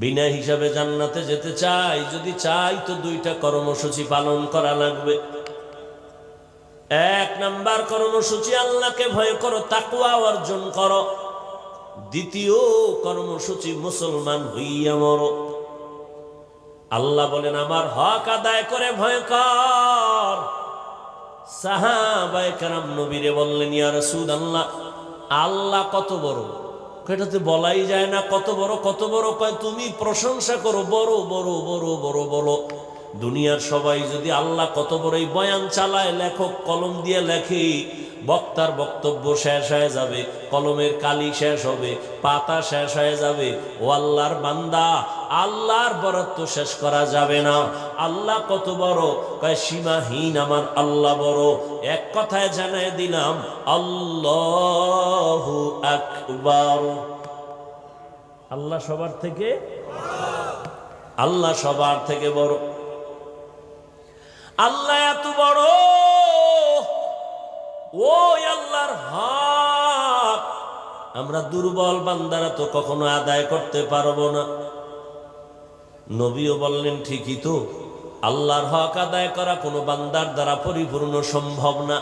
বিনা হিসাবে জান্নাতে যেতে চাই, যদি চাই তো দুইটা কর্মসূচি পালন করা লাগবে। এক নাম্বার কর্মসূচি, আল্লাহকে ভয় করো, তাকওয়া অর্জন করো। দ্বিতীয় কর্মসূচি, মুসলমান হইয়া মরো। আল্লাহ বলেন আমার হক আদায় করে ভয় কর। সাহাবায়ে কেরাম নবীরে বললেন, ইয়া রাসূলুল্লাহ, আল্লাহ কত বড়? এটাতে বলাই যায় না কত বড় কত বড়। কয় তুমি প্রশংসা করো, বড় বড় বড় বড় বড়। দুনিয়ার সবাই যদি আল্লাহ কত বড়ই বয়ান চালায়, লেখক কলম দিয়ে লেখে, বক্তার বক্তব্য শেষ হয়ে যাবে, কলমের কালি শেষ হবে, পাতা শেষ হয়ে যাবে। ও আল্লাহর বান্দা, আল্লাহর বরত্ব শেষ করা যাবে না। আল্লাহ কত বড়? কয় সীমাহীন আমার আল্লাহ বড়। এক কথায় জানায় দিলাম, আল্লাহু আকবার। আল্লাহ সবার থেকে, আল্লাহ সবার থেকে বড়। আল্লাহ এত বড়, ওই আল্লাহর হক আমরা দুর্বল বান্দারা তো কখনো আদায় করতে পারবো না। নবীও বললেন ঠিকই তো, আল্লাহর হক আদায় করা কোনো বান্দার দ্বারা পরিপূর্ণ সম্ভব না।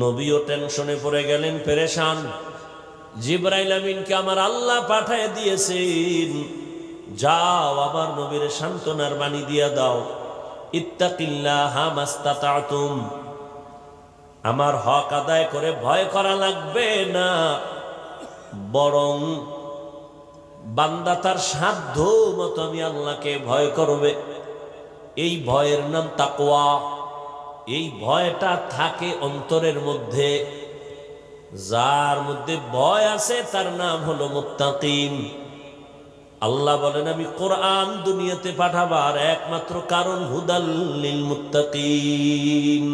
নবীও টেনশনে পড়ে গেলেন, পেরেশান। জিবরাইল আমিনকে আমার আল্লাহ পাঠায় দিয়েছেন, যাও আবার নবীর সান্ত্বনার বাণী দিয়া দাও, ইত্তাকিল্লাহা মাস্তাতাতুম, আমার হক আদায় করে ভয় করা লাগবে না, বরং বান্দা তার সাধ্য মতো আমি আল্লাহকে ভয় করবে। এই ভয়ের নাম তাকওয়া। এই ভয়টা থাকে অন্তরের মধ্যে। যার মধ্যে ভয় আছে তার নাম হলো মুত্তাকিন। আল্লাহ বলেন আমি কোরআন দুনিয়াতে পাঠাবার একমাত্র কারণ হুদাল লিল মুত্তাকিন,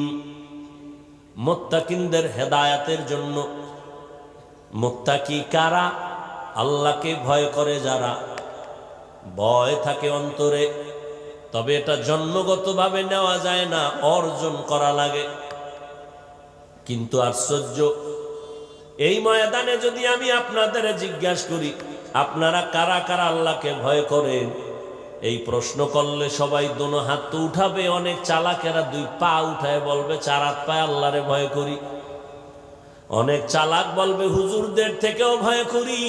মুত্তাকিনদের হেদায়েতের জন্য। মুত্তাকি কারা? আল্লাহকে ভয় করে যারা। ভয় থাকে অন্তরে, তবে এটা জন্মগতভাবে নেওয়া যায় না, অর্জন করা লাগে। কিন্তু আশ্চর্য, এই ময়দানে যদি আমি আপনাদের জিজ্ঞাসা করি আপনারা কারা কারা আল্লাহকে ভয় করেন, এই প্রশ্ন করলে সবাই দোনো হাত তো উঠাবে। অনেক চালাকেরা দুই পা উঠায় বলবে চার হাত পায়ে আল্লাহরে ভয় করি। অনেক চালাক বলবে হুজুরদের থেকেও ভয় করি।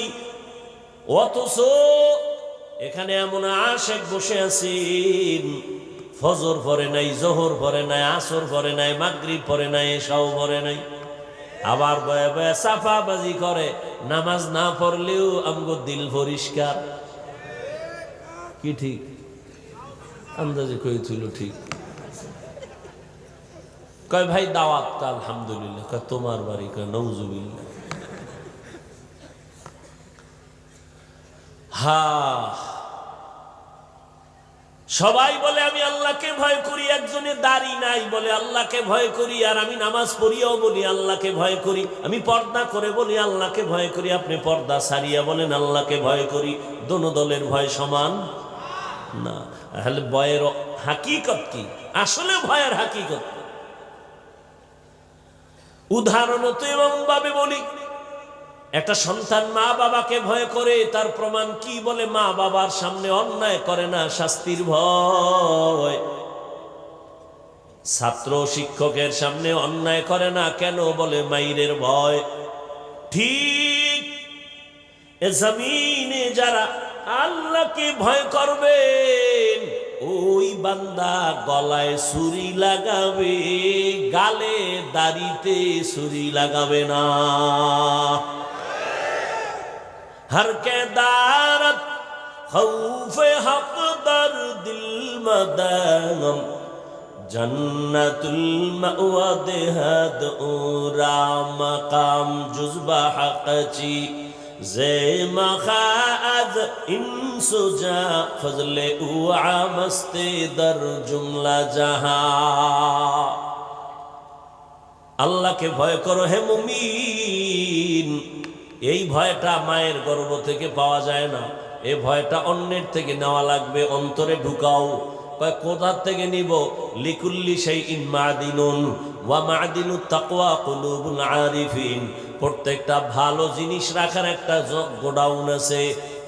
অথচ এখানে এমন আশেক বসে আছেন, ফজর পড়ে নাই, জোহর পড়ে নাই, আসর পড়ে নাই, মাগরিব পড়ে নাই, এশাও পড়ে নাই, আবার বয়ে বয়ে সাফাবাজি করে। নামাজ না পড়লেও আমগো দিল পরিষ্কার। কি ঠিক? আন্দাজে কইছিল ঠিক। কয় ভাই দাওয়াত? কা আলহামদুলিল্লাহ। কয় তোমার বাড়ি? কয় নউজুবিল্লাহ। সবাই বলে আমি আল্লাহকে ভয় করি, একজনে দাড়ি নাই বলে আল্লাহকে ভয় করি, আর আমি নামাজ পড়িয়াও বলি আল্লাহকে ভয় করি, আমি পর্দা করে বলি আল্লাহকে ভয় করি, আপনি পর্দা সারিয়া বলেন আল্লাহকে ভয় করি। দোনো দলের ভয় সমান না। তাহলে ভয়ের হাকিকত কি? আসলে ভয়ের হাকিকত উদাহরণত এমন ভাবে বলি, একটা সন্তান মা বাবাকে ভয় করে, তার প্রমাণ কি? বলে মা বাবার সামনে অন্যায় করে না, শাস্তির ভয়। ছাত্র শিক্ষকের সামনে অন্যায় করে না, কেন? বলে মাইরের ভয়। ঠিক এ জমিনে যারা আল্লাহকে ভয় করবেন, ওই বান্দা গলায় ছুরি লাগাবে, গালে দাড়িতে ছুরি লাগাবে না। हर के दारत खौफे हक दर दिल मदगम जन्नतुल मअवा देहद उरा मकाम जुज़बा हक़ची जे मखाज इंसुजा फजले उआ मस्ते दर जुमला जहां। अल्लाह के भय करो हे मुमीन। এই ভয়টা মায়ের গর্ভ থেকে পাওয়া যায় না, এই ভয়টা অন্যের থেকে নেওয়া লাগবে, অন্তরে ঢুকাও। কয় কোথা থেকে নিব? লিকুল্লি শাইইন মাদিনুন ওয়া মাদিনুত তাকওয়া কুলুবুল আরিফিন। প্রত্যেকটা ভালো জিনিস রাখার একটা গোডাউন আছে,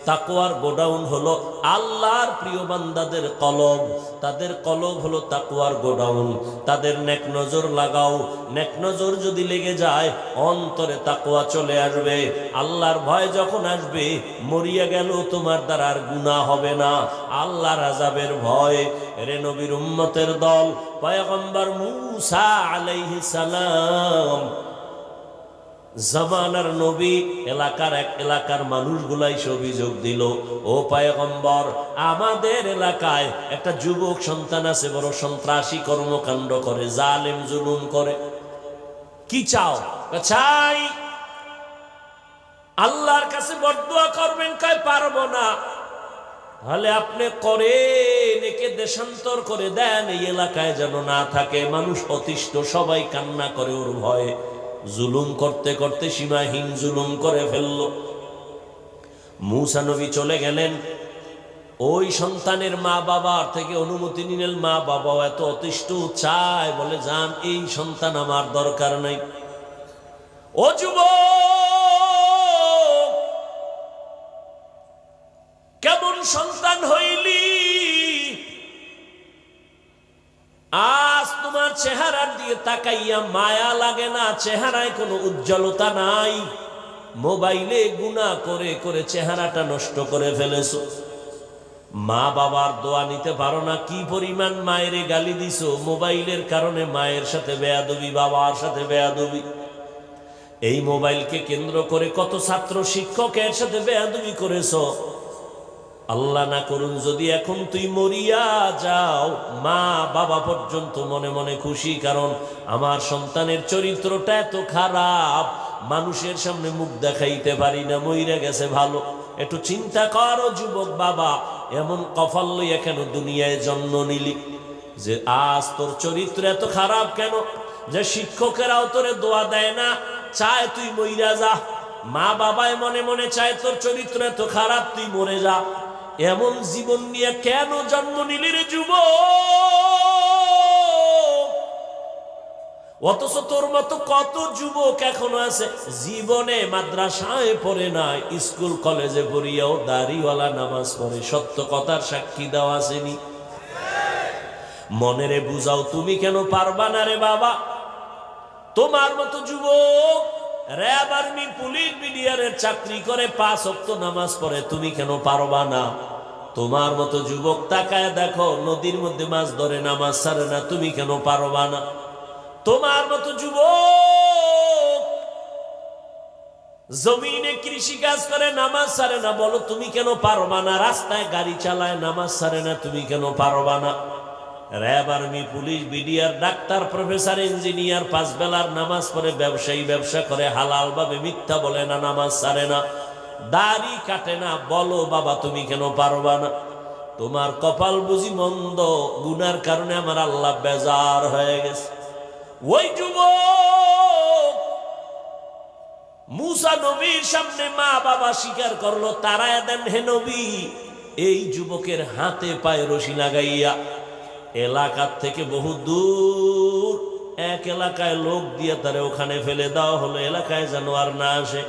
তাকওয়ার গোডাউন হলো আল্লাহর প্রিয় বান্দাদের কলব, তাদের কলব হলো তাকওয়ার গোডাউন। তাদের নেক নজর লাগাও, নেক নজর যদি লেগে যায় অন্তরে তাকওয়া চলে আসবে। আল্লাহর ভয় যখন আসবে, মরিয়া গেল তোমার দ্বারা আর গুনাহ হবে না। আল্লাহর আযাবের ভয়। রে নবীর উম্মতের দল, পয়গম্বর মূসা আলাইহিস সালাম জামানার নবী, এলাকার মানুষগুলাই অভিযোগ দিল, ও পয়গম্বর, আমাদের এলাকায় একটা যুবক সন্তান আছে, বড় সন্ত্রাসী কর্মকাণ্ড করে, জালেম জুলুম করে। কি চাও? চাই আল্লাহর কাছে বরদোয়া করবেন। কয় পারবো না। তাহলে আপনি করেন, একে দেশান্তর করে দেন, এই এলাকায় যেন না থাকে। মানুষ অতিষ্ঠ, সবাই কান্না করে ওর ভয়ে। জুলুম করতে করতে সীমাহীন জুলুম করে ফেলল। মূসা নবী চলে গেলেন। ওই সন্তানের মা বাবার থেকে অনুমতি নিলেন। মা বাবাও এত অতিষ্ঠ, চায়, বলে যান, এই সন্তান আমার দরকার নাই। ও যুবক, কেমন সন্তান হইলি? আজ তোমার চেহারার দিয়ে তাকাইয়া মায়া লাগে না, চেহারায় কোনো উজ্জ্বলতা নাই। মোবাইলে গুনাহ করে করে চেহারাটা নষ্ট করে ফেলেছো। মা বাবার দোয়া নিতে পারো না। কি পরিমাণ মায়ের গালি দিছো মোবাইলের কারণে। মায়ের সাথে বেয়াদবি, বাবার সাথে বেয়াদবি। এই মোবাইলকে কেন্দ্র করে কত ছাত্র শিক্ষকের সাথে বেয়াদবি করেছো। আল্লাহ না করুন যদি এখন তুই মরিয়া যাও, মা বাবা পর্যন্ত মনে মনে খুশি, কারণ আমার সন্তানের চরিত্রটা এত খারাপ, মানুষের সামনে মুখ দেখাইতে পারি না, মইরা গেছে ভালো। একটু চিন্তা করো যুবক বাবা, এমন কপাল লইয়া কেন দুনিয়ায় জন্ম নিলি, যে আজ তোর চরিত্র এত খারাপ কেন, যে শিক্ষকেরাও তোরে দোয়া দেয় না, চায় তুই মইরা যা। মা বাবায় মনে মনে চায় তোর চরিত্র এত খারাপ, তুই মরে যা। এমন জীবন নিয়ে কেন জন্ম নিলি রে যুবক? অথচ তোর মতো কত যুবক এখনো আছে জীবনে মাদ্রাসায় পড়ে নাই, স্কুল কলেজে পড়িয়াও দাড়িওয়ালা নামাজ পড়ে। সত্য কথার সাক্ষী দেওয়া আসেনি? মনেরে বুঝাও, তুমি কেন পারবা না রে বাবা? তোমার মতো যুবক র‍্যাব, আর্মি, পুলিশ, বিডিআরের চাকরি করে, 5 ওয়াক্ত নামাজ পড়ে, তুমি কেন পারবা না? তোমার মতো যুবক তাকায় দেখো, নদীর মধ্যে মাছ ধরে, নামাজ ছাড়ে না, তুমি কেন পারবা না? তোমার মতো যুবক জমিনে কৃষি কাজ করে, নামাজ ছাড়ে না, বলো তুমি কেন পারবা না? রাস্তায় গাড়ি চালায়, নামাজ ছাড়ে না, তুমি কেন পারবা না? RAB, army, police, BDR, doctor, professor, engineer, 5 বেলার নামাজ পড়ে, ব্যবসায়ী, ব্যবসা করে, হালাল ভাবে, মিথ্যা বলে না, নামাজ ছাড়ে না, দাড়ি কাটে না, বলো বাবা তুমি কেন পারবা না? তোমার কপাল বুঝি মন্দ, গুনার কারণে আমার আল্লাহ বেজার হয়ে গেছে। ওই যুবক মূসা নবীর সামনে মা বাবা স্বীকার করলো, তারায় দেন হে নবী। এই যুবকের হাতে পায়ে রশি লাগাইয়া এলাকার থেকে বহু দূর এক এলাকায় লোক দিয়ে তারে ওখানে ফেলে দেওয়া হলো, এলাকায় যেন আর না আসে।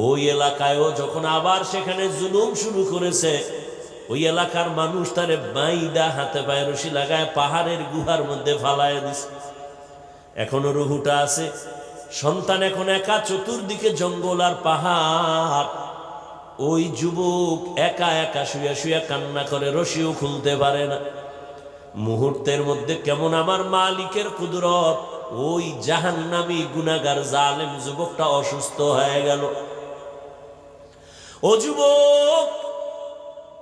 ওই এলাকায়ও যখন আবার সেখানে জুলুম শুরু করেছে, ওই এলাকার মানুষ তারে বাইদা হাতে পায়ে রশি লাগায় পাহাড়ের গুহার মধ্যে ফালায় দিছে। এখনো রুহুটা আছে। সন্তান এখন একা, চতুর্দিকে জঙ্গল আর পাহাড়। ওই যুবক একা একা শুয়ে শুয়ে কান্না করে, রশিও খুলতে পারে না। মুহূর্তের মধ্যে কেমন আমার মালিকের কুদরত, ওই জাহান্নামী গুনাহগার জালেম যুবকটা অসুস্থ হয়ে গেল। ও যুবক,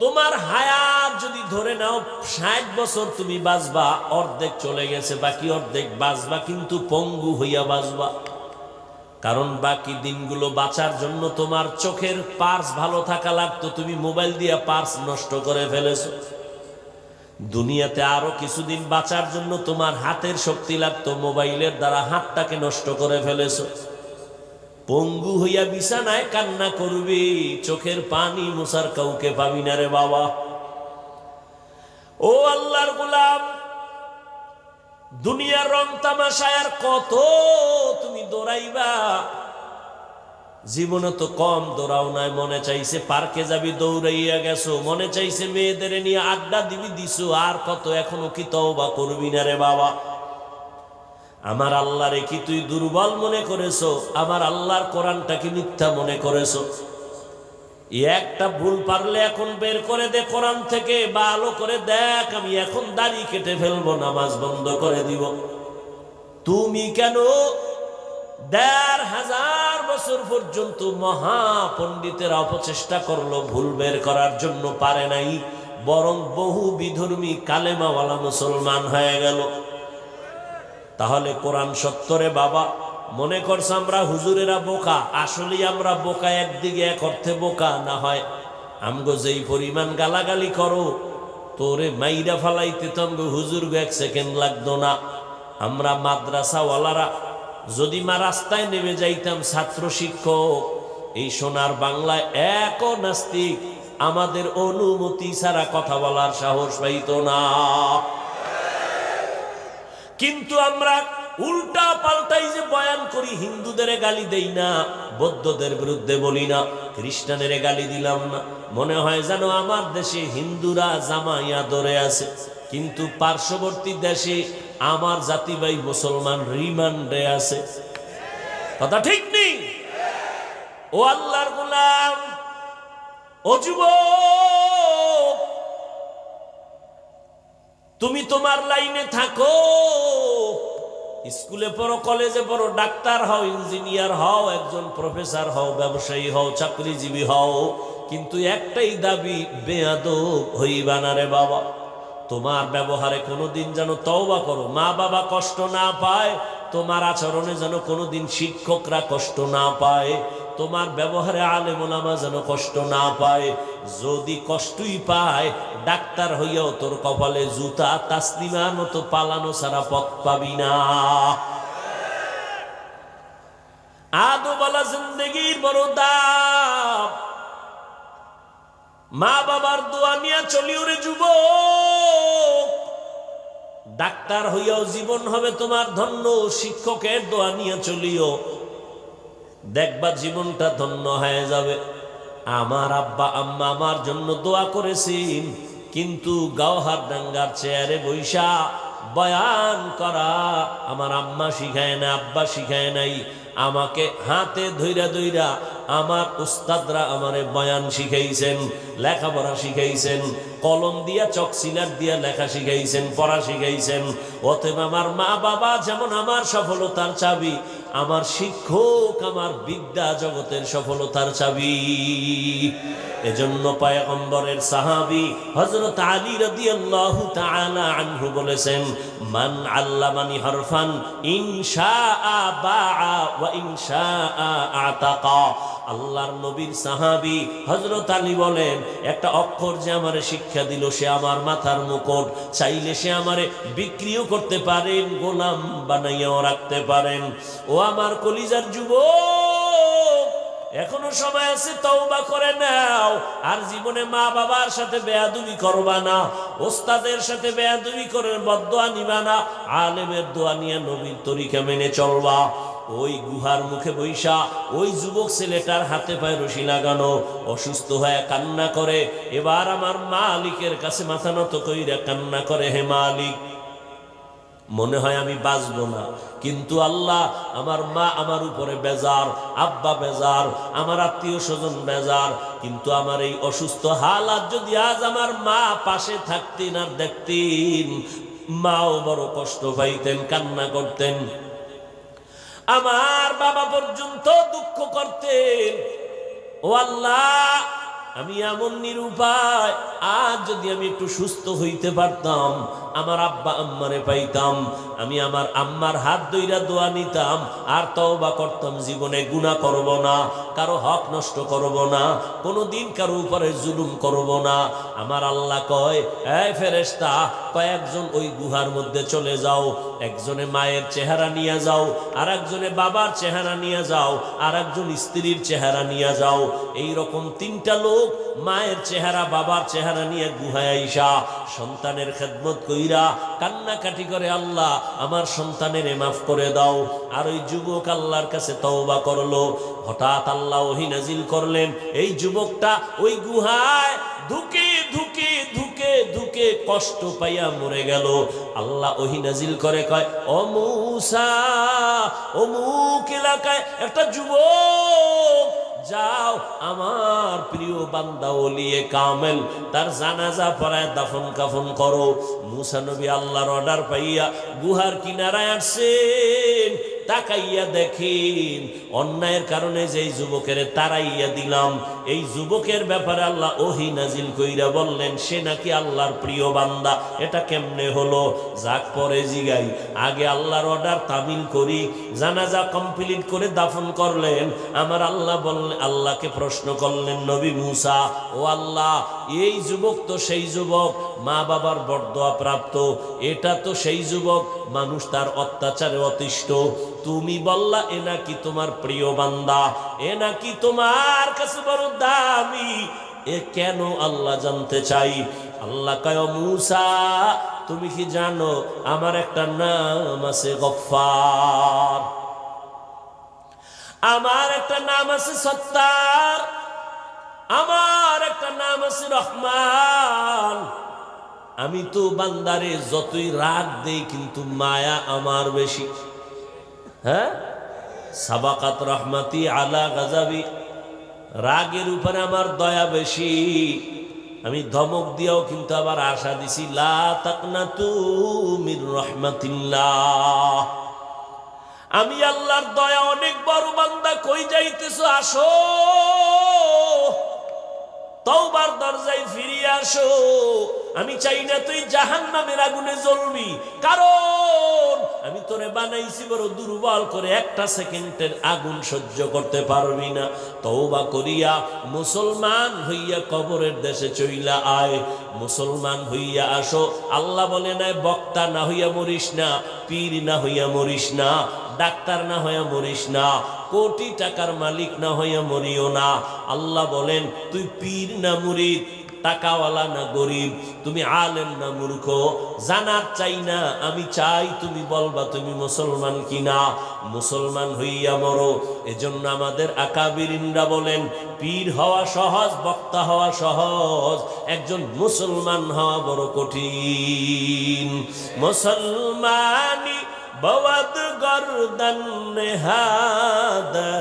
তোমার হায়াত যদি ধরে নাও 60 বছর তুমি বাঁচবা, অর্ধেক চলে গেছে, বাকি অর্ধেক বাঁচবা, কিন্তু পঙ্গু হইয়া বাঁচবা। কারণ বাকি দিনগুলো বাঁচার জন্য তোমার চোখের পার্স ভালো থাকা লাগতো, তুমি মোবাইল দিয়ে পার্স নষ্ট করে ফেলেছো। দুনিয়াতে আরো কিছুদিন বাঁচার জন্য তোমার হাতের শক্তি লাগতো, মোবাইলের দ্বারা হাতটাকে নষ্ট করে ফেলেছো। পঙ্গু হইয়া বিছানায় কান্না করবি, চোখের পানি মোছার কাউকে পাবি না রে বাবা। ও আল্লাহর গোলাম, দুনিয়ার রং তামাশায় আর কত তুমি দৌড়াইবা? জীবনে তো কম দৌড়াও নাই, মনে চাইছে পার্কে যাবি দৌড়াইয়া গেছো, মনে চাইছে মেয়েদের নিয়ে আড্ডা দিবি দিছো, আর কত এখনো কি তওবা করবি না রে বাবা? আমার আল্লাহরে কি তুই দুর্বল মনে করেছো? আমার আল্লাহর কোরআনটা কি মিথ্যা মনে করেছো? একটা ভুল পারলে এখন বের করে দে কোরআন থেকে, ভালো করে দেখ, আমি এখন দাড়ি কেটে ফেলবো, নামাজ বন্ধ করে দিব। তুমি কেন ১৫০০ বছর পর্যন্ত মহা পণ্ডিতেরা অপচেষ্টা করলো ভুল বের করার জন্য, পারে নাই, বরং বহু বিধর্মী কালেমাওয়ালা মুসলমান হয়ে গেল। তাহলে কোরআন সত্তরে বাবা মনে করছে আমরা হুজুরেরা বোকা, আসলে আমরা বোকা, একদিকে এক অর্থে বোকা না হয় আমগো যেই পরিমাণ গালাগালি করো, তোরে মাইরা ফালাইতে তো আমগো হুজুর গো ১ সেকেন্ড লাগতো না। আমরা মাদ্রাসাওয়ালারা যদি রাস্তায় নেমে যাইতাম, ছাত্র শিক্ষক, এই সোনার বাংলায় এক নাস্তিক আমাদের অনুমতি ছাড়া কথা বলার সাহস পাইত না। কিন্তু আমরা উল্টা পাল্টাই যে বয়ান করি, হিন্দুদের গালি দেই না, বৌদ্ধদের বিরুদ্ধে বলি না, খ্রিস্টানের গালি দিলাম না, মনে হয় যেন আমার দেশে হিন্দুরা জামাইয়া ধরে আছে, কিন্তু পার্শ্ববর্তী দেশে আমার জাতি ভাই মুসলমান রিমান্ডে আছে। কথা ঠিক নেই? ও আল্লাহর গোলাম, ও যুবক, তুমি তোমার লাইনে থাকো, স্কুলে পড়ো, কলেজে পড়ো, ডাক্তার হও, ইঞ্জিনিয়ার হও, একজন প্রফেসর হও, ব্যবসায়ী হও, চাকরিজীবী হও, কিন্তু একটাই দাবি, বেয়াদব হইবা না রে বাবা। তোমার ব্যবহারে কোনোদিন যেন তওবা করো, মা বাবা কষ্ট না পায়, তোমার আচরণে যেন কোনোদিন শিক্ষকরা কষ্ট না পায়, তোমার ব্যবহারে আলেম ওলামা যেন কষ্ট না পায়। যদি কষ্টই পায়, ডাক্তার হইয়াও তোর কপালে জুতা, তাসলিমার মতো পালানো ছাড়া পথ পাবি না। আদোবালা জিন্দেগির বড় দাম, মা বাবার দোয়া নিয়ে চলিও রে যুবক। ডাক্তার হইয়াও জীবন হবে তোমার ধন্য, শিক্ষকের দোয়া নিয়ে চলিও, দেখবা জীবনটা ধন্য হয়ে যাবে। আমার আব্বা আম্মা আমার জন্য দোয়া করেছেন, কিন্তু গাওহার ডাঙ্গার চেয়ারে বৈশা বয়ান করা আমার আম্মা শিখায় না, আব্বা শিখায় নাই। আমাকে হাতে ধইরা ধইরা আমার উস্তাদরা আমারে বয়ান শিখাইছেন, লেখাপড়া শিখাইছেন, কলম দিয়া চক সিলার দিয়া লেখা শিখাইছেন, পড়া শিখাইছেন। অতএব আমার মা বাবা যেমন আমার সফলতার চাবি, আমার শিক্ষক আমার বিদ্যা জগতের সফলতার চাবি। এজন্য পয়গম্বরের সাহাবী হযরত আলী রাদিয়াল্লাহু তাআলা আনহু বলেছেন, মান আল্লামানি হরফান ইনশাআ বাআ ওয়া ইনশাআ আতাকা। আল্লাহর নবীর সাহাবী হযরত আলী বলেন, একটা অক্ষর যে আমারে শিক্ষা দিল, সে আমার মাথার মুকুট, চাইলে সে আমারে বিক্রিও করতে পারেন, গোলাম বানাইয়াও রাখতে পারেন। ও আমার কলিজার যুবক, এখনো সময় আছে, তওবা করে নাও। আর জীবনে মা বাবার সাথে বেয়াদবি করবা না, ওস্তাদের সাথে বেয়াদবি করে বদদোয়া নিবা না, আলেমের দোয়া নিয়ে নবীর তরিকা মেনে চলবা। ওই গুহার মুখে বৈশা ওই যুবক ছেলেটার হাতে পায়ে রশি লাগানো, অসুস্থ হয়ে কান্না করে, এবার আমার মালিকের কাছে মাথা নত কইরা কান্না করে, হে মালিক, মনে হয় আমি বাঁচবো না, কিন্তু আল্লাহ আমার মা আমার উপরে বেজার, আব্বা বেজার, আমার আত্মীয় স্বজন বেজার, কিন্তু আমার এই অসুস্থ হালাত যদি আজ আমার মা পাশে থাকতেন আর দেখতেন, মাও বড় কষ্ট পাইতেন, কান্না করতেন, আমার বাবা পর্যন্ত দুঃখ করতেন। ও আল্লাহ, আমি এমন নিরুপায়, আজ যদি আমি একটু সুস্থ হইতে পারতাম, আমার আব্বা আম্মারে পাইতাম, আমি আমার আম্মার হাত ধইরা দোয়া নিতাম, আর তওবা করতাম, জীবনে গুনাহ করব না, কারো হক নষ্ট করব না, কোনোদিন কারো উপরে জুলুম করব না। আমার আল্লাহ কয়, এই ফেরেশতা, কয়েকজন ওই গুহার মধ্যে চলে যাও, একজনে মায়ের চেহারা নিয়ে যাও, আর একজনে বাবার চেহারা নিয়ে যাও, আর একজন স্ত্রীর চেহারা নিয়ে যাও। এই রকম 3টা লোক মায়ের চেহারা বাবার চেহারা নিয়ে গুহায় আইসা সন্তানের খেদমত কইরা কান্নাকাটি করে, আল্লাহ আমার সন্তানের মাফ করে দাও। আর ওই যুবক আল্লাহর কাছে তওবা করলো, হঠাৎ আল্লাহ ওহী নাজিল করলেন, এই যুবকটা ওই গুহায় ধুকে ধুকে ধুকে ধুকে কষ্ট পাইয়া মরে গেল। আল্লাহ ওহী নাজিল করে কয়, ও মূসা, অমুক এলাকায় একটা যুবক, যাও আমার প্রিয় বান্দা ওলিয়ে কামেল তার জানাজা পড়ায় দাফন কাফন করো। মূসা নবী আল্লাহর অর্ডার পাইয়া গুহার কিনারায় আসছেন, তাকাইয়া দেখেন অন্যায়ের কারণে যেই যুবকের তারাইয়া দিলাম, এই যুবকের ব্যাপারে আল্লাহ ওহী নাজিল কইরা বললেন সে নাকি আল্লাহর প্রিয় বান্দা। এটা কেমনে হলো? যাক পরে জিগাই, আগে আল্লাহর অর্ডার তামিল করি। জানাজা কমপ্লিট করে দাফন করলেন। আমার আল্লাহ বললেন, আল্লাহকে প্রশ্ন করলেন নবী মূসা, ও আল্লাহ, এই যুবক তো সেই যুবক মা বাবার বরদোয়া প্রাপ্ত, এটা তো সেই যুবক মানুষ তার অত্যাচারে অতিষ্ঠ, তুমি বললা এ নাকি তোমার প্রিয় বান্দা, এ নাকি তোমার কাছে বড় দামি, এ কেন আল্লাহ জানতে চাই। আল্লাহ কয়, মূসা তুমি কি জানো আমার একটা নাম আছে গফফার, আমার একটা নাম আছে সত্তার, আমার একটা নাম আছে রহমান। আমি তো বান্দারে যতই রাগ দেই কিন্তু মায়া আমার বেশি। হ্যাঁ, সাবাকাত রহমাতি আলা গাজাবি, রাগের উপরে আমার দয়া বেশি। আমি ধমক দিয়েও কিন্তু আবার আশা দিছি, লা তাকনাতু মির রহমাতিল্লাহ, আমি আল্লাহর দয়া অনেক বড় বান্দা, কই যাইতেছো? আসো, তওবার দরজায় ফিরিয়ে আসো। আমি চাই না তুই জাহান্নামের আগুনে জ্বলবি, কারণ আমি তোরে বানাইছি বড় দুর্বল করে, একটা সেকেন্ডের আগুন সহ্য করতে পারবি না। তওবা করিয়া মুসলমান হইয়া কবরের দেশে চইলা আয়, মুসলমান হইয়া আসো। আল্লাহ বলে নাই বক্তা না হইয়া মরিস না, পীর না হইয়া মরিস না, ডাক্তার না হইয়া মরিস না, কোটি টাকার মালিক না হইয়া মরিও না। আল্লাহ বলেন তুই পীর না মুরিদ, টাকাওয়ালা না গরিব, তুমি আলেম না মূর্খ, জানার চাই না, আমি চাই তুমি বলবা তুমি মুসলমান কিনা। মুসলমান হইয়া মরো। এজন্য আমাদের আকাবিরিনরা বলেন পীর হওয়া সহজ, বক্তা হওয়া সহজ, একজন মুসলমান হওয়া বড় কঠিন। মুসলমানি বওয়াদ গর্দান নেহাদান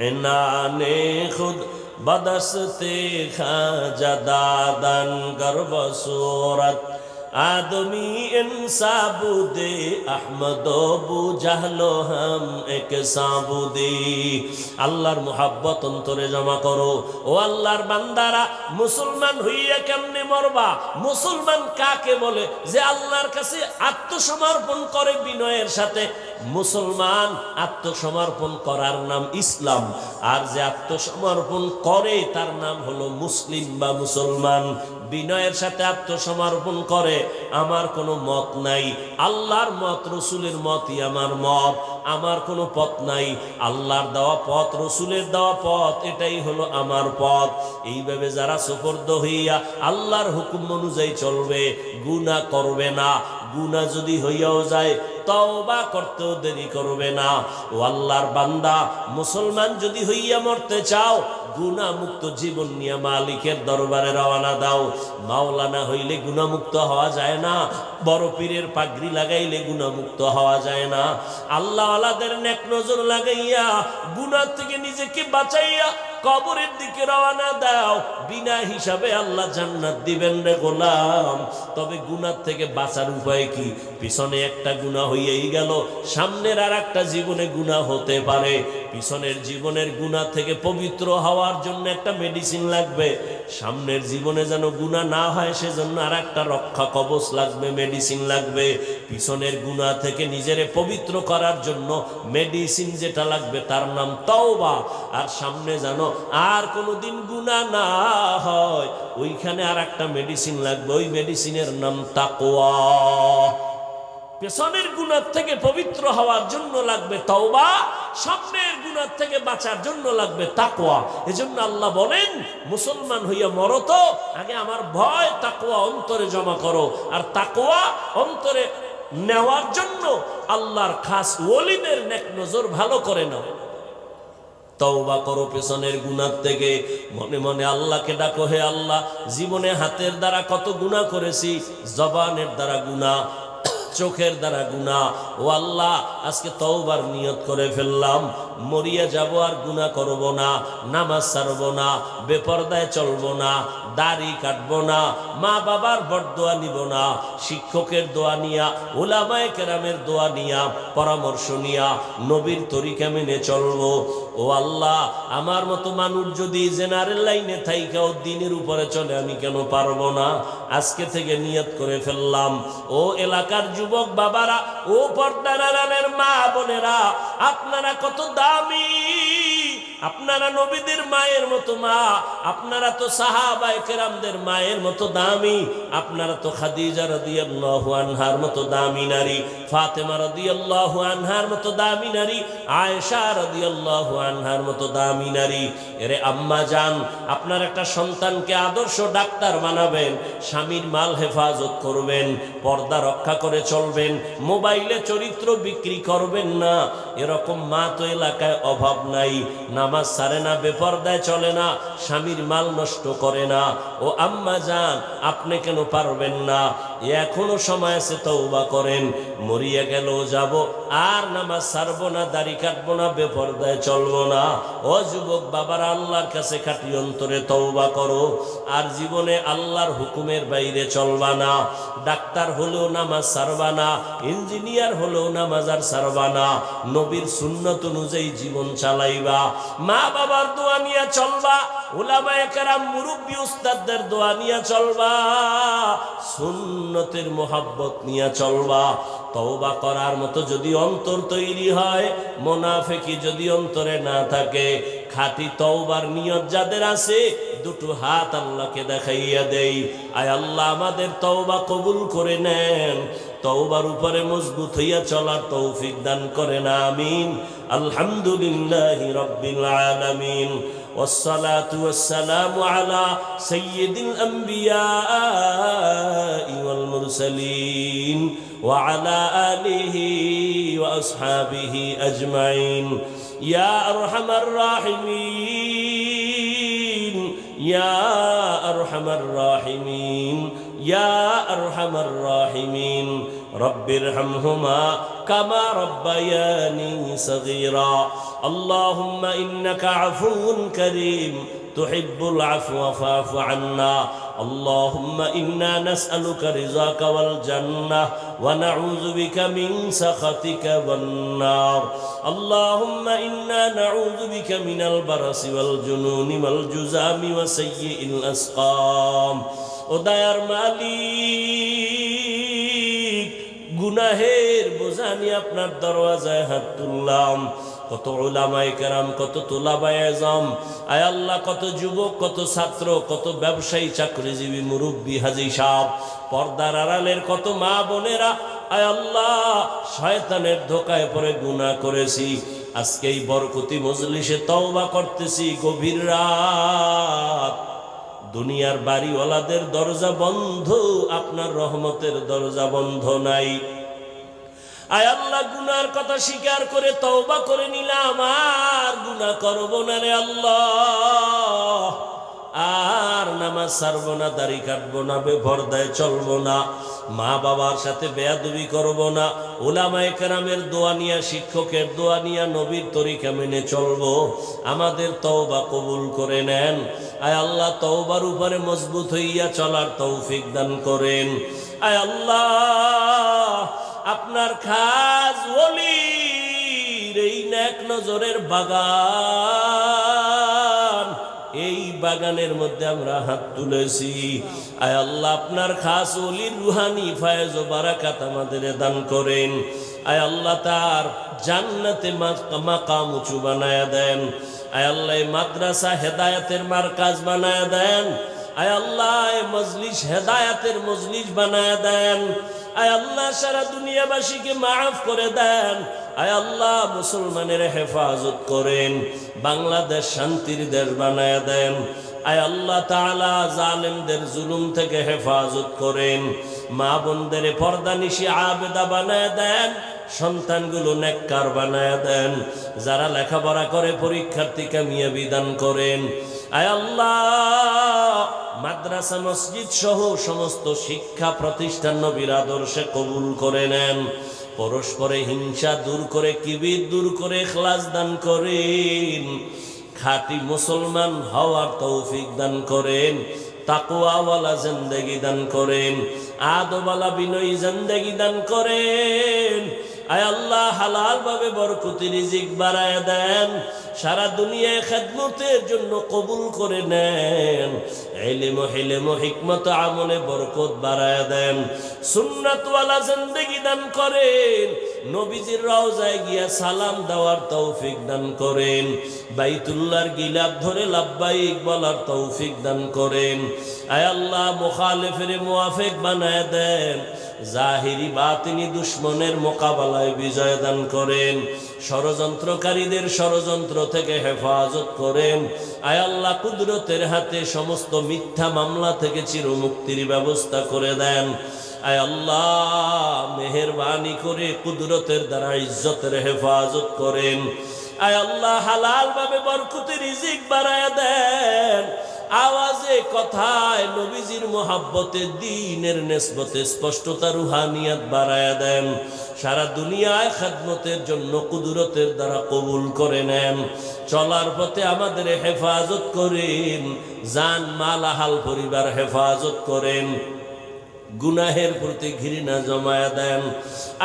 এনানে খুদ बदस्ते खाजा दादन गर्भ सूरत आदमी इंसाबुदे अहमदो बु जहलो हम एक साबुदे। আল্লাহর মুহাব্বত অন্তরে জমা করো। ও আল্লাহর বান্দারা, মুসলমান হইয়া কেমনে মরবা? মুসলমান কাকে বলে? যে আল্লাহর কাছে আত্মসমর্পণ করে বিনয়ের সাথে। মুসলমান আত্মসমর্পণ করার নাম ইসলাম, আর যে আত্মসমর্পণ করে তার নাম হলো মুসলিম বা মুসলমান। বিনয়ের সাথে আত্মসমর্পণ করে, আমার কোনো মত নাই, আল্লাহর মত রসুলের মতই আমার মত, আমার কোনো পথ নাই, আল্লাহর দেওয়া পথ রসুলের দেওয়া পথ এটাই হলো আমার পথ। এইভাবে যারা সুপর্দ হইয়া আল্লাহর হুকুম অনুযায়ী চলবে, গুনাহ করবে না, গুনাহ যদি হইয়াও যায় তওবা করতেও দেরি করবে না। ও আল্লাহর বান্দা, মুসলমান যদি হইয়া মরতে চাও, গুনাহমুক্ত জীবন নিয়ে মালিকের দরবারে রওনা দাও। মাওলানা হইলে গুনাহমুক্ত হওয়া যায় না, বড় পীরের পাগড়ি লাগাইলে গুনাহমুক্ত হওয়া যায় না। আল্লাহ ওয়ালাদের নেক নজর লাগাইয়া গুনাহ থেকে নিজেকে বাঁচাইয়া কবরের দিকে রওনা দাও, বিনা হিসাবে আল্লাহ জান্নাত দিবেন রে গোলাম। তবে গুনাহ থেকে বাঁচার উপায় কি? পিছনে একটা গুনাহ হইয়াই গেল, সামনের আর একটা জীবনে গুনাহ হতে পারে। পিছনের জীবনের গুনাহ থেকে পবিত্র হওয়ার জন্য একটা মেডিসিন লাগবে, সামনের জীবনে যেন গুনাহ না হয় সেজন্য আর একটা রক্ষা কবচ লাগবে, মেডিসিন লাগবে। পিছনের গুনাহ থেকে নিজেরে পবিত্র করার জন্য মেডিসিন যেটা লাগবে তার নাম তওবা। আর সামনে যেন আর কোনোদিন গুনাহ না হয়, ওইখানে আর একটা মেডিসিন লাগবে, ওই মেডিসিনের নাম তাকওয়া। পেছনের গুনাহ থেকে পবিত্র হওয়ার জন্য লাগবে তওবা, সামনের গুনাহ থেকে বাঁচার জন্য লাগবে তাকওয়া। এজন্য আল্লাহ বলেন মুসলমান হইয়া মরো তো আগে আমার ভয় তাকওয়া অন্তরে জমা করো। আর তাকওয়া অন্তরে নেওয়ার জন্য আল্লাহর খাস ওলিদের নেক নজর ভালো করে নাও। তওবা করো পেছনের গুনাহ থেকে। মনে মনে আল্লাহকে ডাকো, হে আল্লাহ, জীবনে হাতের দ্বারা কত গুনাহ করেছি, জবানের দ্বারা গুনাহ, চোখের দ্বারা গুনাহ। ও আল্লাহ, আজকে তওবার নিয়ত করে ফেললাম, মরিয়া যাব আর গুনাহ করব না, নামাজ ছাড়ব না, বেপরদায় চলব না, দাড়ি কাটবো না, মা বাবার বরদোয়া নিব না, শিক্ষকের দোয়া নিয়া, উলামায়ে কেরামের দোয়া নিয়া, পরামর্শ নিয়া নবীর তরিকা মেনে চলবো। ও আল্লাহ, আমার মতো মানুষ যদি জেনারেল লাইনে থাইকাও দ্বীনের উপরে চলে, আমি কেন পারবো না? আজকে থেকে নিয়ত করে ফেললাম। ও এলাকার যুবক বাবারা, ও পর্দার আড়ালের মা বোনেরা, আপনারা কত দামি, আপনারা নবীদের মায়ের মতো মা, আপনারা তো সাহাবায়ে কেরামদের মায়ের মতো দামি, আপনারা তো খাদিজা রাদিয়াল্লাহু আনহার মতো দামি নারী, ফাতেমা রাদিয়াল্লাহু আনহার মতো দামি নারী, আয়েশা রাদিয়াল্লাহু আনহার মতো দামি নারী। এরে আম্মা জান, আপনার একটা সন্তানকে আদর্শ ডাক্তার বানাবেন, স্বামীর মাল হেফাজত করবেন, পর্দা রক্ষা করে চলবেন, মোবাইলে চরিত্র বিক্রি করবেন না। এরকম মা তো এলাকায় অভাব নাই। নামাজ ছাড়ে না, বেপরদায় চলে না, স্বামীর মাল নষ্ট করে না। ও আম্মা জান, আপনি কেন পারবেন না? এখনো সময় আছে, তওবা করেন। মরিয়া গেল যাব, আর নামাজ ছাড়বো না, দাড়ি কাটবো না, বেপরদায় চলবো না। ও যুবক বাবারা, আল্লাহর কাছে খাঁটি অন্তরে তওবা করো, আর জীবনে আল্লাহর হুকুমের বাইরে চলবা না। ডাক্তার হলেও নামাজ ছাড়বা না, ইঞ্জিনিয়ার হলেও নামাজ আর ছাড়বা না, নবীর সুন্নত অনুযায়ী জীবন চালাইবা, মা বাবার দোয়া নিয়ে চলবা, উলামায়ে কেরাম মুরব্বি উস্তাদদের দোয়া নিয়ে চলবা, সুন্নতের মোহাব্বত নিয়ে চলবা। তওবা করার মতো যদি অন্তর তৈরি হয়, মুনাফিকি যদি অন্তরে না থাকে, খাঁটি তওবার নিয়ত যাদের আছে, দুটো হাত আল্লাহকে দেখাইয়া দেই, আয় আল্লাহ আমাদের তওবা কবুল করে নেন, তওবার উপরে মজবুত হইয়া চলার তৌফিক দান করেন, আমিন। আলহামদুলিল্লাহি রাব্বিল আলামিন, والصلاة والسلام على سيد الأنبياء والمرسلين وعلى آله وأصحابه أجمعين. يا أرحم الراحمين، يا أرحم الراحمين، يا أرحم الراحمين، رب ارحمهما كما ربياني صغيرا. اللهم إنك عفو كريم تحب العفو فاعف عنا. اللهم إنا نسألك رضاك والجنة ونعوذ بك من سخطك والنار. اللهم إنا نعوذ بك من البرص والجنون والجذام وسيء الأسقام. ও দয়ার মালিক, গুনাহের বোঝা নিয়ে আপনার দরওয়াজায় হাত তুললাম। কত উলামায়ে কেরাম, কত তুলাবায়ে আযম, আয় আল্লাহ, কত যুবক, কত ছাত্র, কত ব্যবসায়ী, চাকরিজীবী, মুরব্বী, হাজী সাহেব, পর্দার আড়ালের কত মা বোনেরা, আয় আল্লাহ, শয়তানের ধোকায় পড়ে গুনাহ করেছি। আজকে এই বরকতি মজলিসে তওবা করতেছি, গভীর রাত, দুনিয়ার বাড়িওয়ালাদের দরজা বন্ধ, আপনার রহমতের দরজা বন্ধ নাই। আয় আল্লাহ, গুনার কথা স্বীকার করে তওবা করে নিলাম, আর গুনাহ করব না রে আল্লাহ, আর নামাজ ছাড়বো না, দাড়ি কাটবো না, বেপরদায় চলবো না, মা বাবার সাথে বেয়াদবি করব না, উলামায়ে কেরামের দোয়া নিয়া, শিক্ষকের দোয়া নিয়া, নবীর তরিকা মেনে চলবো। আমাদের তওবা কবুল করে নেন। আয় আল্লাহ, তওবার উপরে মজবুত হইয়া চলার তৌফিক দান করেন। আয় আল্লাহ, আপনার খাস ওলির এই নেক নজরের বাগান, এই বাগানের মধ্যে আমরা হাত তুলেছি। আয় আল্লাহ, আপনার খাস ওলির রুহানি ফায়েজ ও বারাকাত আমাদের দান করেন। আয় আল্লাহ, তার জান্নাতে মাকাম উঁচু বানায়া দেন। আয় আল্লাহ, মাদ্রাসা হেদায়েতের মারকাজ বানায়া দেন। আয় আল্লাহ, মজলিস হেদায়েতের মজলিস বানায়া দেন। আয় আল্লাহ, সারা দুনিয়াবাসীকে মাফ করে দেন। আয় আল্লাহ, মুসলমানের হেফাজত করেন, বাংলাদেশ শান্তির দেশ বানায়া দেন। আয় আল্লাহ তাআলা, জালেমদের জুলুম থেকে হেফাজত করেন, মা বোনদের পর্দানিশি আবেদা বানায়া দেন, সন্তানগুলো নেককার বানায়া দেন, যারা লেখাপড়া করে পরীক্ষার্থী কামিয়াবি দান করেন। আয় আল্লাহ, মাদ্রাসা মসজিদ সহ সমস্ত শিক্ষা প্রতিষ্ঠান নবীর আদর্শে কবুল করে নেন। পরস্পরে হিংসা দূর করে, কিবির দূর করে ইখলাস দান করেন। খাঁটি মুসলমান হওয়ার তৌফিক দান করেন। তাকওয়াওয়ালা জিন্দেগি দান করেন। আদবওয়ালা বিনয়ী জিন্দেগি দান করেন। আয় আল্লাহ, হালাল ভাবে বরকতি রিজিক বাড়ায় দেন। সারা দুনিয়ায় খেদমতের জন্য কবুল করে নেন। ইলম ও হিলম ও হিকমত আমলে বরকত বাড়ায় দেন। সুন্নাতওয়ালা জিন্দেগি দান করেন। নবীজির রওজায় গিয়া সালাম দেওয়ার তৌফিক দান করেন। বাইতুল্লাহর গিলাফ ধরে লাব্বাইক বলার তৌফিক দান করেন। আয় আল্লাহ, মুখালিফের মুওয়াফিক বানায় দেন। জাহিরি বাতিনি দুশ্মনের মোকাবেলায় বিজয় দান করেন। ষড়যন্ত্রকারীদের ষড়যন্ত্র থেকে হেফাজত করেন। আয় আল্লাহ, কুদরতের হাতে সমস্ত মিথ্যা মামলা থেকে চিরমুক্তির ব্যবস্থা করে দেন। আয় আল্লাহ, মেহেরবানি করে কুদরতের দ্বারা ইজ্জতের হেফাজত করেন। আয় আল্লাহ, হালাল ভাবে বরকতি রিজিক বাড়ায় দেন। আওয়াজে কথায় নবীজির মোহাব্বতে দ্বীনের নিসবতে স্পষ্টতা রুহানিয়াত বাড়ায় দেন। সারা দুনিয়ায় খেদমতের জন্য কুদরতের দ্বারা কবুল করে নেন। চলার পথে আমাদের হেফাজত করেন। জান মাল আহাল পরিবার হেফাজত করেন। গুনাহের প্রতি ঘৃণা জমায়া দেন।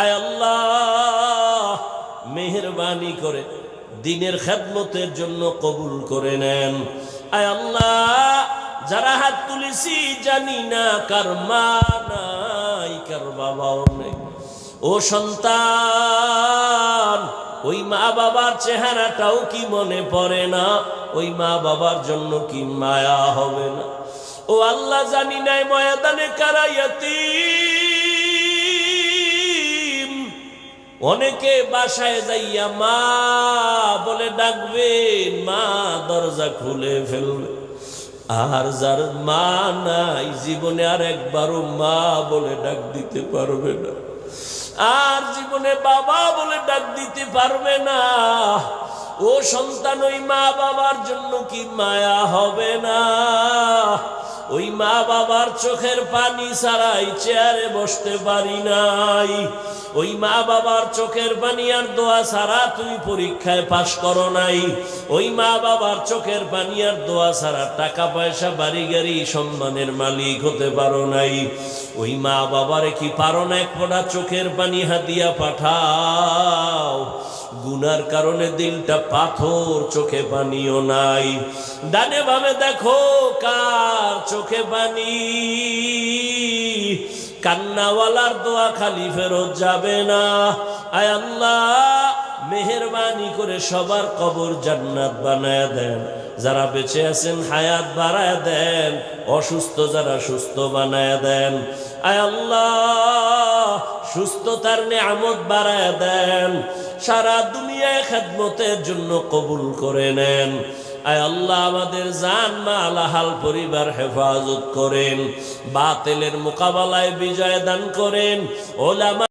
আয় আল্লাহ, মেহেরবানি করে দ্বীনের খেদমতের জন্য কবুল করে নেন। আয় আল্লাহ, যারা হাত তুলেছি জানি না কার মা নাই, কার বাবাও নেই। ও সন্তান, ওই মা বাবার চেহারাটাও কি মনে পড়ে না? ওই মা বাবার জন্য কি মায়া হবে না? ও আল্লাহ, জানি নাই ময়দানে কারা ইয়াতীম। অনেকে বাসায় যাইয়া মা বলে ডাকবেন, মা দরজা খুলে ফেলবে। আর যার মা নাই, জীবনে আর একবারও মা বলে ডাক দিতে পারবে না, আর জীবনে বাবা বলে ডাক দিতে পারবে না। ও সন্তান, ওই মা বাবার জন্য কি মায়া হবে না? ওই মা বাবার চোখের পানি ছাড়াই চেয়ারে বসতে পারি নাই। ওই মা বাবার চোখের পানি আর দোয়া ছাড়া তুমি পরীক্ষায় পাশ করো নাই। ওই মা বাবার চোখের পানি আর দোয়া ছাড়া টাকা পয়সা বাড়ি গাড়ি সম্মানের মালিক হতে পারো নাই। ওই মা বাবারে কি পারো না এক ফোঁটা চোখের পানি হাদিয়া পাঠাও? গুনার কারণে দিলটা পাথর, চোখে পানিও নাই। ডানে বামে দেখো কার চোখে পানি। কান্নাওয়ালার দোয়া খালি ফেরত যাবে না। আয় আল্লাহ, মেহেরবানি করে সবার কবর জান্নাত বানায় দেন। যারা বেঁচে আছেন হায়াত বাড়ায় দেন। অসুস্থ যারা সুস্থ বানায় দেন। আয় আল্লাহ, সুস্থতার নিয়ামত বাড়ায় দেন। সারা দুনিয়ায় খেদমতের জন্য কবুল করে নেন। আয় আল্লাহ, আমাদের জান মাল আহাল পরিবার হেফাজত করেন। বাতিলের মোকাবেলায় বিজয় দান করেন। ওলামা